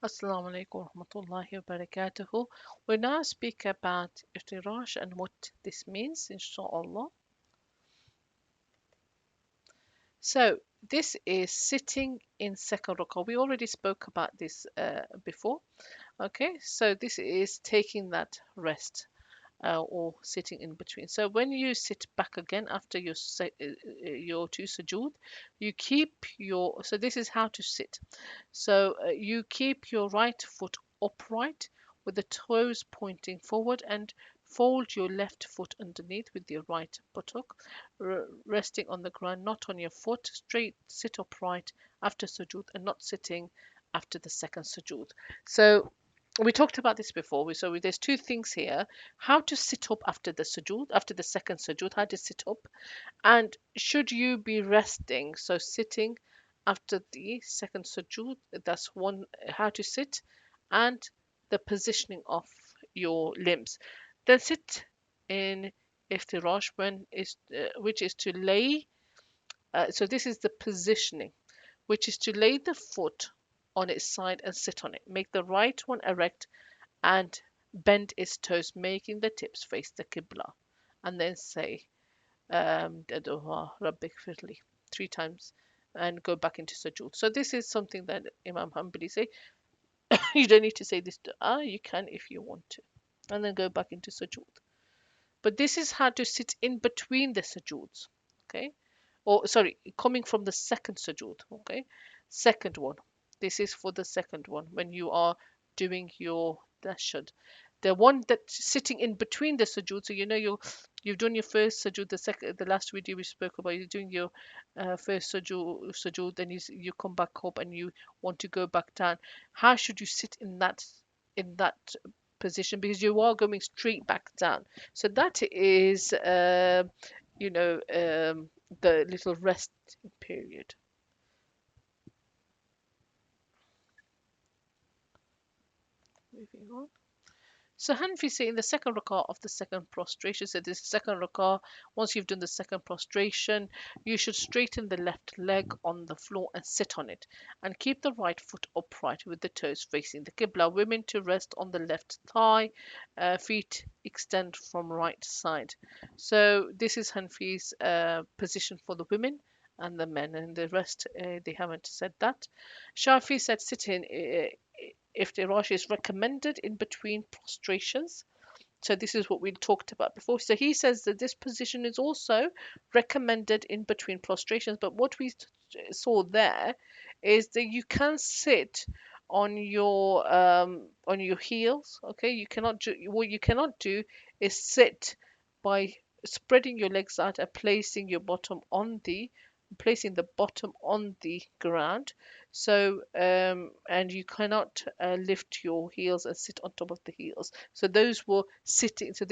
Assalamu alaikum warahmatullahi wabarakatuh. We now speak about iftirash and what this means, inshallah. So, this is sitting in second rakah. We already spoke about this before. Okay, so this is taking that rest or sitting in between. So when you sit back again after your two sujood, you keep your. So this is how to sit. So you keep your right foot upright with the toes pointing forward and fold your left foot underneath with your right buttock resting on the ground, not on your foot. Straight, sit upright after sujood and not sitting after the second sujood. So we talked about this before. There's two things here: how to sit up after the sujood, after the second sujood, how to sit up, and should you be resting? So sitting after the second sujood, that's one, how to sit, and the positioning of your limbs. Then sit in iftirash which is to lay. So this is the positioning, which is to lay the foot on its side and sit on it. Make the right one erect and bend its toes, making the tips face the qibla, and then say Rabbik Firli 3 times and go back into sujood. So this is something that Imam Hanbali say. You don't need to say this dua, you can if you want to. And then go back into sujood. But this is how to sit in between the sujoods. Okay? Or sorry, coming from the second sujood. Okay? Second one. This is for the second one when you are doing your dashad. The one that's sitting in between the sujood, so you've done your first sujood, the last video we spoke about, you're doing your first sujood, then you come back up and you want to go back down. How should you sit in that position? Because you are going straight back down. So that is the little rest period. Moving on. So Hanfi say in the second rakah of the second prostration, so this second rakah, once you've done the second prostration, you should straighten the left leg on the floor and sit on it, and keep the right foot upright with the toes facing the qibla. Women to rest on the left thigh, feet extend from right side. So this is Hanfi's position for the women and the men, and the rest they haven't said that. Shafi said sitting iftirash is recommended in between prostrations. So this is what we talked about before. So he says that this position is also recommended in between prostrations. But what we saw there is that you can sit on your heels. Okay, you cannot do what you cannot do is sit by spreading your legs out and placing the bottom on the ground. So and you cannot lift your heels and sit on top of the heels. So those were sitting. So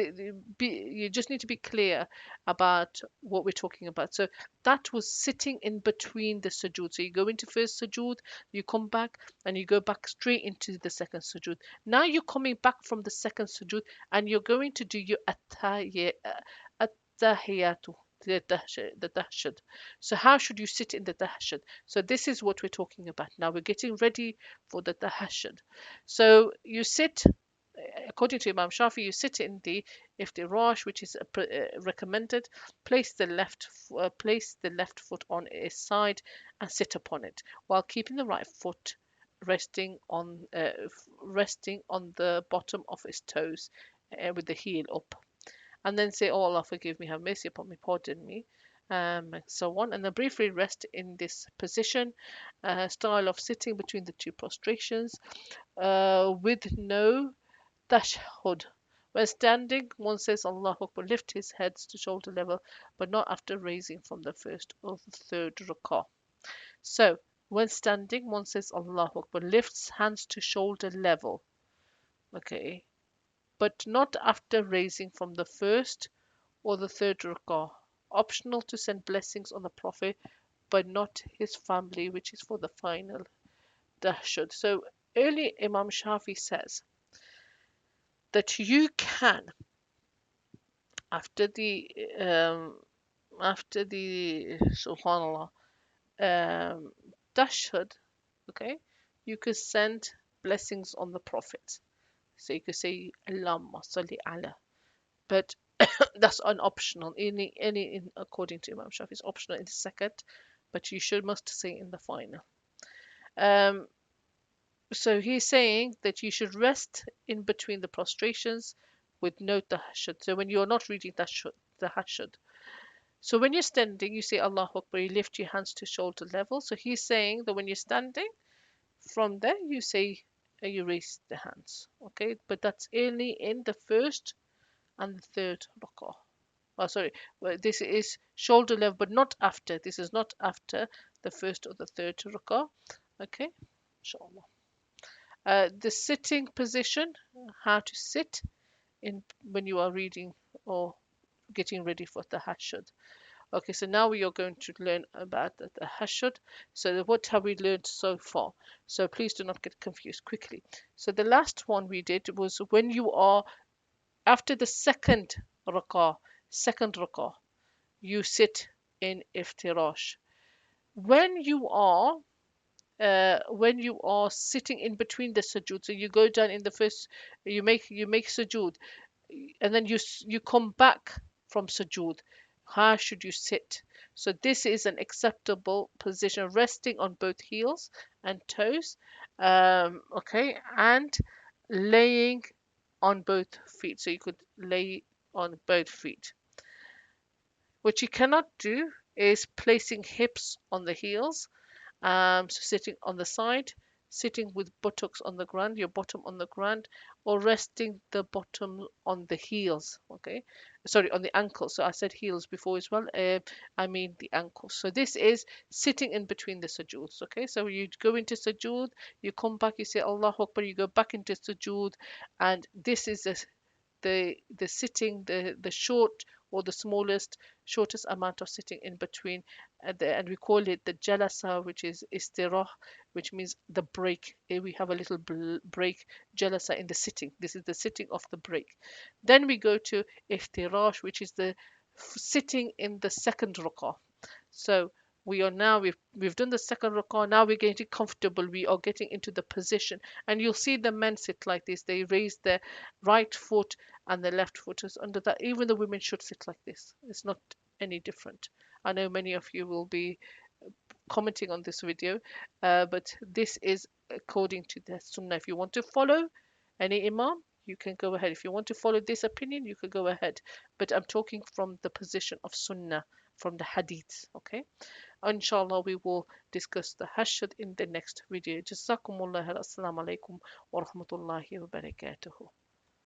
you just need to be clear about what we're talking about. So that was sitting in between the sujood. So you go into first sujood, you come back, and you go back straight into the second sujood. Now you're coming back from the second sujood, and you're going to do your attahiyatu, the tahshud. So how should you sit in the tahshud? So this is what we're talking about. Now we're getting ready for the tahashud. So you sit, according to Imam Shafi, you sit in the iftirash, which is recommended. Place the left foot on its side and sit upon it, while keeping the right foot resting on the bottom of its toes with the heel up, and then say, "Oh Allah, forgive me, have mercy upon me, pardon me," and so on. And then briefly rest in this position, style of sitting between the two prostrations, with no tashahhud. When standing, one says Allahu Akbar, lift his heads to shoulder level, but not after raising from the first or the third rakah. So, when standing, one says Allahu Akbar, lifts hands to shoulder level, okay, but not after raising from the first or the third rakah. Optional to send blessings on the Prophet, but not his family, which is for the final dashud. So early Imam Shafi says that you can, after the subhanallah, um, dashud, okay, you could send blessings on the Prophet. So you could say Allahumma salli ala. But that's an optional. According to Imam Shafi, it's optional in the second, but you should must say in the final. Um, so he's saying that you should rest in between the prostrations with no tahashud. So when you're not reading tahashud. So when you're standing, you say Allahu Akbar, you lift your hands to shoulder level. So he's saying that when you're standing, from there you say you raise the hands. Okay, but that's only in the first and the third rak'ah. Oh, sorry, well, this is shoulder level, but not after. This is not after the first or the third rak'ah. Okay, inshallah. The sitting position, how to sit in when you are reading or getting ready for the tahajjud. Okay, so now we are going to learn about the tahajjud. So what have we learned so far? So please do not get confused quickly. So the last one we did was when you are after the second rak'ah, you sit in iftirash. When you are when you are sitting in between the sujood, so you go down in the first, you make sujood, and then you come back from sujood. How should you sit? So this is an acceptable position, resting on both heels and toes, okay, and laying on both feet. So you could lay on both feet. What you cannot do is placing hips on the heels, so sitting on the side, sitting with buttocks on the ground, your bottom on the ground, or resting the bottom on the heels. Okay, sorry, on the ankles. So I said heels before as well. I mean the ankles. So this is sitting in between the sujood. Okay, so you go into sujood, you come back, you say Allahu Akbar, you go back into sujood, and this is the sitting, the short or the shortest amount of sitting in between, and we call it the jalasa, which is istirah, which means the break. We have a little break, jalasa, in the sitting. This is the sitting of the break. Then we go to iftirash, which is the sitting in the second rak'ah. So we've done the second rak'ah. Now we're getting comfortable. We are getting into the position, and you'll see the men sit like this. They raise their right foot and the left foot is under that. Even the women should sit like this. It's not any different. I know many of you will be commenting on this video, but this is according to the sunnah. If you want to follow any imam, you can go ahead. If you want to follow this opinion, you could go ahead. But I'm talking from the position of sunnah, from the hadith. Okay, inshallah we will discuss the hashd in the next video. Jazakumullah. Assalamu alaikum wa rahmatullahi wa barakatuhu.